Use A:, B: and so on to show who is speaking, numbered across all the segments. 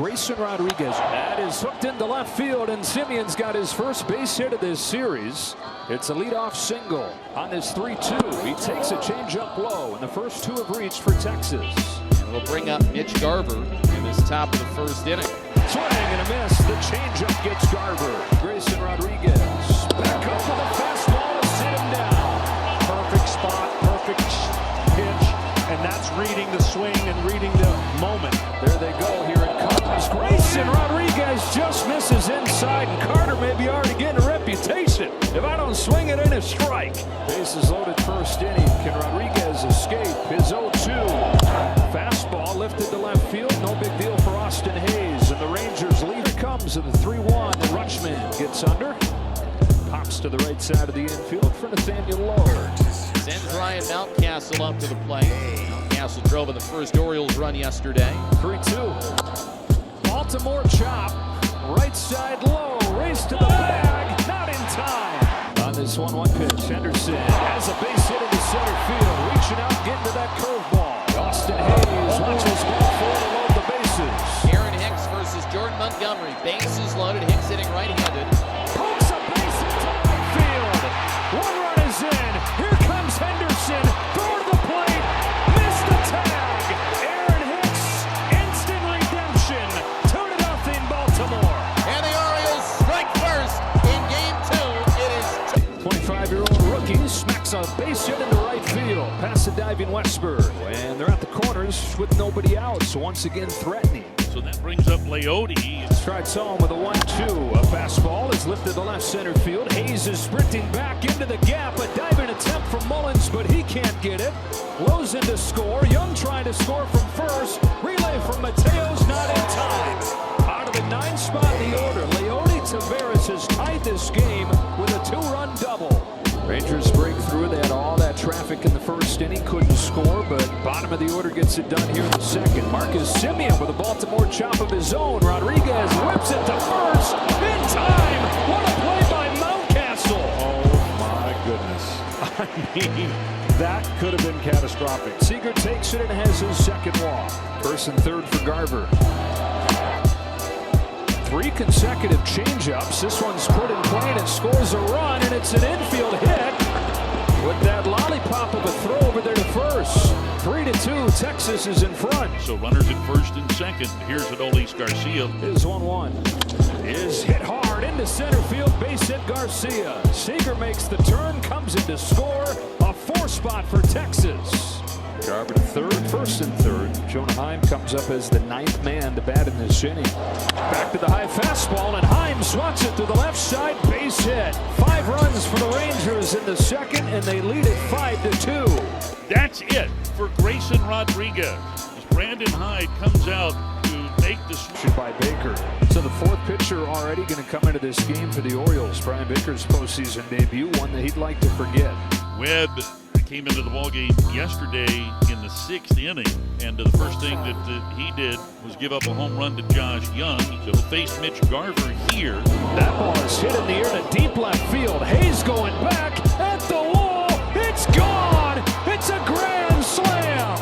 A: Grayson Rodriguez, that is hooked into left field, and Simeon's got his first base hit of this series. It's a leadoff single on this 3-2. He takes a changeup low, and the first two have reached for Texas.
B: And we'll bring up Mitch Garver in this top of the first inning.
A: Swing and a miss. The changeup gets Garver. Grayson Rodriguez back up with a fastball to sit him down.
C: Perfect spot, perfect pitch, and that's reading the swing and reading the moment.
A: There they go. Here it comes. Grayson Rodriguez just misses inside, and Carter may be already getting a reputation. If I don't swing it in, a strike. Bases loaded first inning. Can Rodriguez escape his 0-2? Fastball lifted to left field. No big deal for Austin Hayes. And the Rangers lead. It comes in the 3-1. And Rutschman gets under. Pops to the right side of the infield for Nathaniel Lowe.
B: Sends Ryan Mountcastle up to the plate. Mountcastle drove in the first Orioles run yesterday.
A: 3-2. Baltimore chop. Right side low. Race to the bag. Not in time. On this 1-1 pitch, Henderson has a base hit into center field. Reaching out, getting to that curveball. Austin Hayes watches ball forward to load the bases.
B: Aaron Hicks versus Jordan Montgomery. Bases loaded. Hicks hitting right-handed.
A: Pokes a base into right field. One run is in. Here comes Henderson. Throw to the plate. Missed the tag. Aaron Hicks. Instant redemption. 2-0 Baltimore.
B: And the Orioles strike first in game 2. It is
A: 25-year-old rookie smacks a base hit into right field. Past the diving Westberg. And they're at the corners with nobody out. So once again threatening.
D: So that brings up Leote.
A: Strikes home with a 1-2. A fastball is lifted to left center field. Hayes is sprinting back into the gap. A diving attempt from Mullins, but he can't get it. Lowe's in to score. Young trying to score from first. Relay from Mateo's not in time. Out of the 9th spot in the order, Leote Taveras has tied this game with a 2-run double. Rangers break through. They had all that traffic in the first inning, couldn't score, but bottom of the order gets it done here in the second. Marcus Semien with a Baltimore chop of his own. Rodriguez whips it to first in time. What a play by Mountcastle.
C: Oh my goodness. I mean, that could have been catastrophic.
A: Seager takes it and has his second walk. First and third for Garver. 3 consecutive changeups. This one's put in play and it scores a run, and it's an infield hit with that lollipop of a throw over there to first. 3-2. Texas is in front.
D: So runners at first and second. Here's Adolis Garcia.
A: Is 1-1. Is hit hard into center field. Base hit Garcia. Seager makes the turn, comes in to score. A 4 spot for Texas. Garver to third, first and third. Jonah Heim comes up as the 9th man to bat in this inning. Back to the high fastball, and Heim swats it to the left side. Base hit. 5 runs for the Rangers in the second, and they lead it 5-2.
D: That's it for Grayson Rodriguez. As Brandon Hyde comes out to make the switch
A: by Baker. So the 4th pitcher already going to come into this game for the Orioles. Brian Baker's postseason debut, one that he'd like to forget.
D: Webb came into the ballgame yesterday in the 6th inning, and the first thing that he did was give up a home run to Josh Young. So he'll face Mitch Garver here.
A: That ball is hit in the air to deep left field. Hayes going back at the wall. It's gone. It's a grand slam.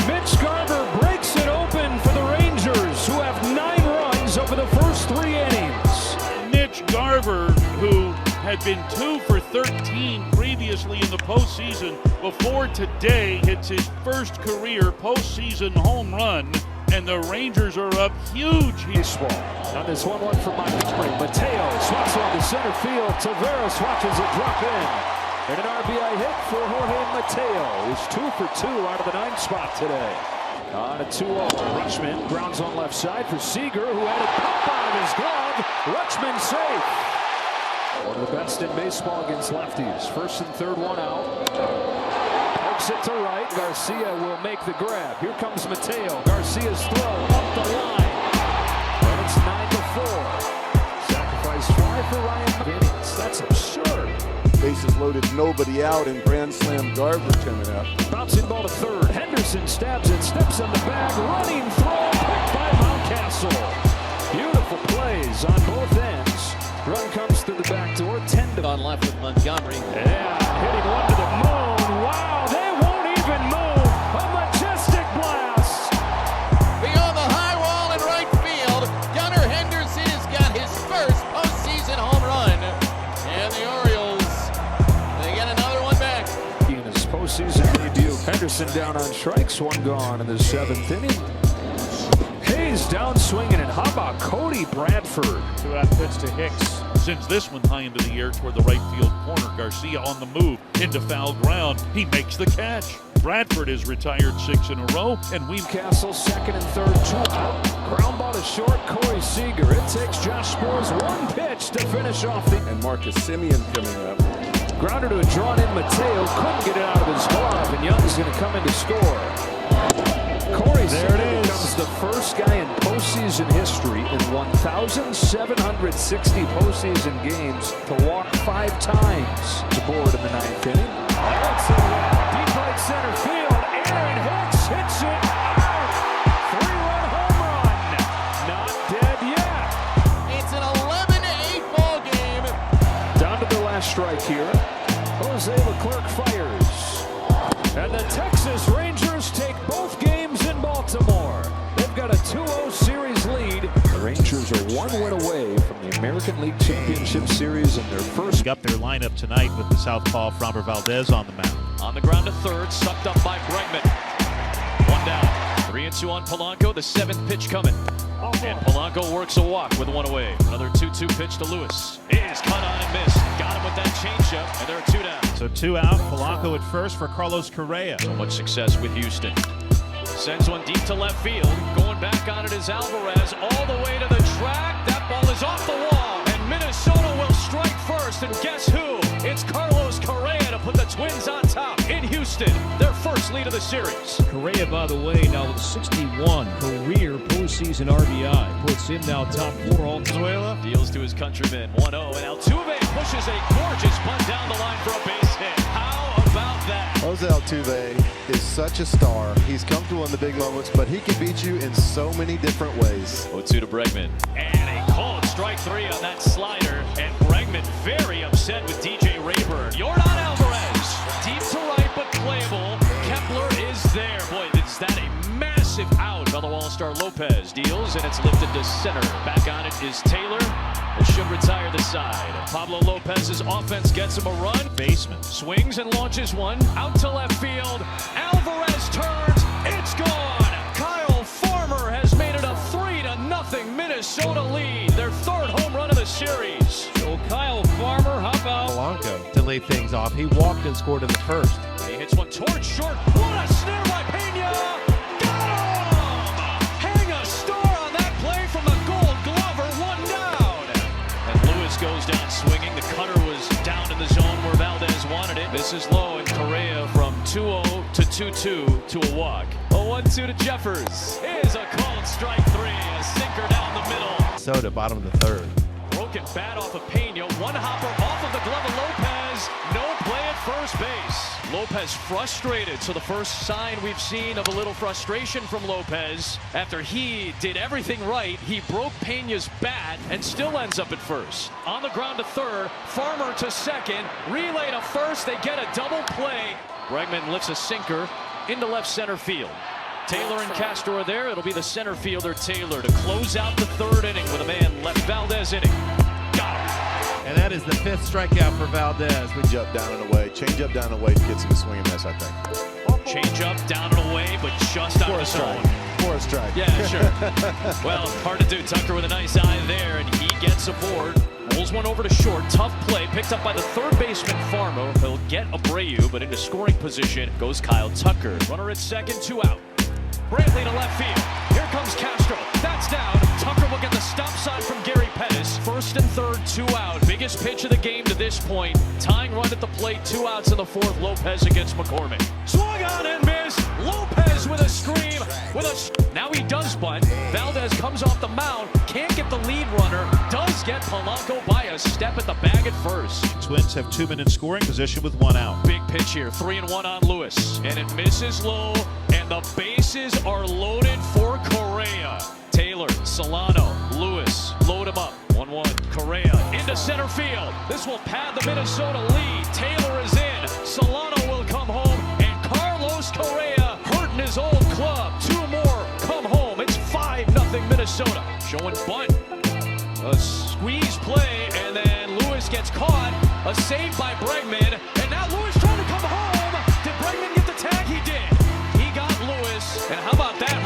A: Mitch Garver breaks it open for the Rangers, who have 9 runs over the first 3 innings.
D: Mitch Garver, who had been 2 for 13 previously in the postseason, before today hits his first career postseason home run, and the Rangers are up huge.
A: Baseball. On this 1-1 for Montgomery. Mateo swats on the center field. Taveras watches it drop in. And an RBI hit for Jorge Mateo. He's 2 for 2 out of the 9th spot today. On a 2-0. Rutschman grounds on left side for Seager, who had it popped out of his glove. Rutschman safe. One of the best in baseball against lefties. First and third, 1 out. Pokes it to right. Garcia will make the grab. Here comes Mateo. Garcia's throw up the line. And it's 9-4. Sacrifice fly for Ryan McGinnis. That's absurd.
E: Bases loaded, nobody out, and grand slam Garver coming up.
A: Bouncing ball to third. Henderson stabs it, steps on the bag. Running throw picked by Mountcastle. Beautiful plays on both ends. Run comes through the back door. 10
B: on left with Montgomery.
A: Yeah, hitting one to the moon. Wow, they won't even move. A majestic blast.
B: Beyond the high wall in right field.
A: Jackson down on strikes, one gone in the 7th inning. Hayes down swinging, and how about Cody Bradford?
C: To that pitch to Hicks.
D: Sends this one high into the air toward the right field corner. Garcia on the move into foul ground. He makes the catch. Bradford is retired 6 in a row, and we
A: Castle second and third, 2 out. Ground ball to short, Corey Seager. It takes Josh Sbor's one pitch to finish off the.
E: And Marcus Simeon coming up.
A: Grounder to a drawn-in Mateo, couldn't get it out of his glove, and Young's going to come in to score. Corey Seager becomes the first guy in postseason history in 1,760 postseason games to walk 5 times. Aboard in the 9th inning. That's deep right center field. Aaron Hicks hits it out. 3-run home run. Not dead yet.
B: It's an 11-8 ball game.
A: Down to the last strike here. Jose Leclerc fires. And the Texas Rangers take both games in Baltimore. They've got a 2-0 series lead. The Rangers are 1 win away from the American League Championship Series in their first.
F: Up their lineup tonight with the southpaw Framber Valdez on the mound.
B: On the ground to third, sucked up by Bregman. 1 down. 3-2 on Polanco, the 7th pitch coming. And Polanco works a walk with 1 away. Another 2-2 pitch to Lewis. Is cut on and missed. Got him with that changeup, and there are 2 down.
F: So 2 out. Polanco at first for Carlos Correa.
B: So much success with Houston. Sends one deep to left field. Going back on it is Alvarez all the way to the track. That ball is off the wall, and Minnesota will strike first. And guess who? It's Carlos Correa to put the Twins on top in Houston. Their first lead of the series.
G: Correa, by the way, now with 61 career postseason RBI. Puts him now top 4 all.
F: Venezuela
B: Deals to his countrymen. 1-0, and Altuve pushes a gorgeous bunt down the line for a base hit. How about that?
H: Jose Altuve is such a star. He's comfortable in the big moments, but he can beat you in so many different ways.
B: 0-2 to Bregman. And a called strike 3 on that slider. And Bregman very upset with DJ Rayburn. Yordan Alvarez, deep to right but playable. Kepler is there. Boy, is that a massive out. Fellow All-Star Lopez deals, and it's lifted to center. Back on it is Taylor. It should retire the side. Pablo Lopez's offense gets him a run.
F: baseman.
B: Swings and launches one. Out to left field. Alvarez turns. It's gone. Kyle Farmer has made it a 3-0 Minnesota lead. Their 3rd home run of the series.
G: So Kyle Farmer, how about
F: Polanco to lead things off. He walked and scored in the 1st.
B: He hits one towards short. What a snare by Pena. Got him! Hang a star on that play from the Gold Glover. 1 down. And Lewis goes down swinging. The cutter was down in the zone where Valdez wanted it. This is low, and Correa from 2-0 to 2-2 to a walk. A 1-2 to Jeffers. Is a called strike 3. A sinker down the middle.
F: Soda, bottom of the 3rd.
B: Broken bat off of Pena. One hopper off of the glove of Lopez. No play at first base. Lopez frustrated. So the first sign we've seen of a little frustration from Lopez. After he did everything right, he broke Pena's bat and still ends up at first. On the ground to third. Farmer to second. Relay to first. They get a double play. Bregman lifts a sinker into left center field. Taylor and Castro are there. It'll be the center fielder, Taylor, to close out the 3rd inning with a man left. Valdez inning. Got him.
F: And that is the 5th strikeout for Valdez.
H: Change up, down and away. Change up, down and away gets him a swing and miss, I think.
B: Change up, down and away, but just out of the zone.
H: For a strike.
B: Yeah, sure. Well, hard to do. Tucker with a nice eye there, and he gets aboard. Rolls one over to short. Tough play. Picked up by the 3rd baseman, Farmo. He'll get Abreu, but into scoring position goes Kyle Tucker. Runner at second, 2 out. Brantley to left field. Here comes Castro. That's down. Tucker will get the stop sign from Gary Pettis. 1st and 3rd, 2 out. Biggest pitch of the game to this point. Tying run at the plate. 2 outs in the 4th. Lopez against McCormick. Swung on and missed. Lopez with a scream. Now he does bunt. Valdez comes off the mound. Can't get the lead runner. Does get Polanco by a step at the bag at first.
F: Twins have 2 men in scoring position with 1 out.
B: Big pitch here. 3-1 on Lewis. And it misses low. And the bases are loaded for Correa. Taylor, Solano, Lewis, load him up. 1-1. Correa into center field. This will pad the Minnesota lead. Taylor is in. Solano will come home. And Carlos Correa hurting his old club. 2 more come home. It's 5-0 Minnesota. Showing bunt. A squeeze play. And then Lewis gets caught. A save by Bregman. And now Lewis trying to come home. Did Bregman get the tag? He did.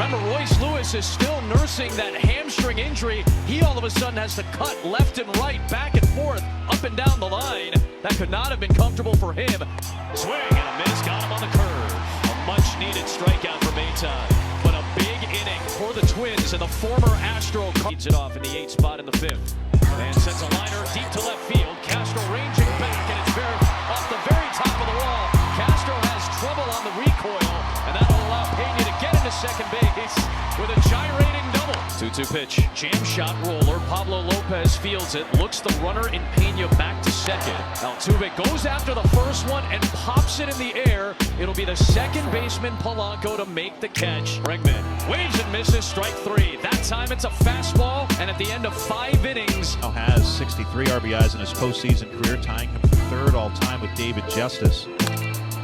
B: Remember, Royce Lewis is still nursing that hamstring injury. He all of a sudden has to cut left and right, back and forth, up and down the line. That could not have been comfortable for him. Swing and a miss, got him on the curve. A much-needed strikeout for Maton. But a big inning for the Twins, and the former Astro leads it off in the 8th spot in the 5th. And sends a liner deep to left field. Castro ranging back, and it's very off the very top of the wall. Castro has trouble on the recoil, and that'll allow Pena to get into second base with a gyrating double. 2-2 pitch, jam shot roller. Pablo Lopez fields it, looks the runner in Pena back to second. Altuve goes after the first one and pops it in the air. It'll be the second baseman Polanco to make the catch. Bregman waves and misses, strike 3. That time it's a fastball, and at the end of 5 innings,
F: Now has 63 RBIs in his postseason career, tying him for 3rd all-time with David Justice.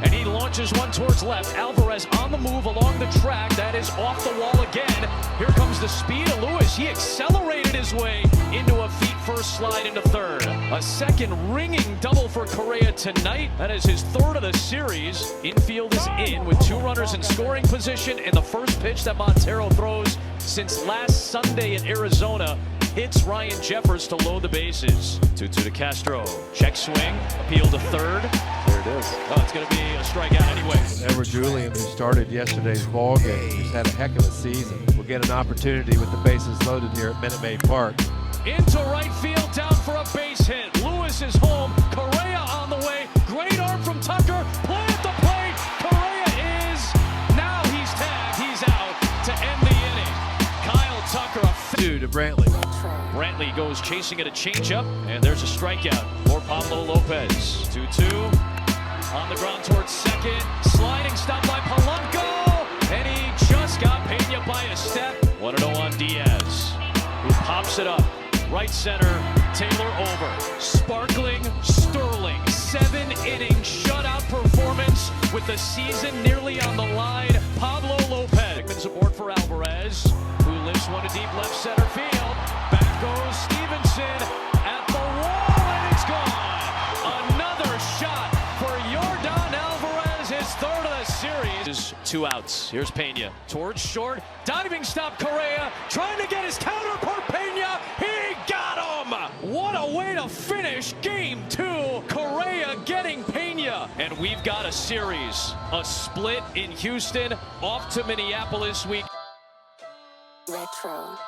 B: and he launches one towards left. Alvarez on the move along the track. That is off the wall again. Here comes the speed of Lewis. He accelerated his way into a feet-first slide into third. A second ringing double for Correa tonight. That is his 3rd of the series. Infield is in with 2 runners in scoring position, and the first pitch that Montero throws since last Sunday in Arizona hits Ryan Jeffers to load the bases. 2-2 to Castro. Check swing. Appeal to third.
E: There it is.
B: Oh, it's going to be a strikeout anyway.
I: Edward Julian, who started yesterday's ball game, he's had a heck of a season. We'll get an opportunity with the bases loaded here at Minute Maid Park.
B: Into right field, down for a base hit. Lewis is home. Correa on the way. Great arm from Tucker. Play at the plate. Correa is. Now he's tagged. He's out to end the inning. Kyle Tucker.
I: To Brantley.
B: Brantley goes chasing at a changeup, and there's a strikeout for Pablo Lopez. 2-2 on the ground towards second. Sliding stop by Polanco, and he just got Pena by a step. 1-0 on Diaz, who pops it up. Right center, Taylor over. Sparkling Sterling, 7-inning shutout performance with the season nearly on the line. Pablo Lopez. Hickman's aboard for Alvarez, who lifts one to deep left center field. Back goes Stevenson at the wall, and it's gone. Another shot for Yordan Alvarez, his 3rd of the series. Is 2 outs. Here's Pena towards short. Diving stop Correa, trying to get his counterpart Pena. He got him! What a way to finish game 2. Correa getting Pena. And we've got a series. A split in Houston, off to Minneapolis week.
J: Retro.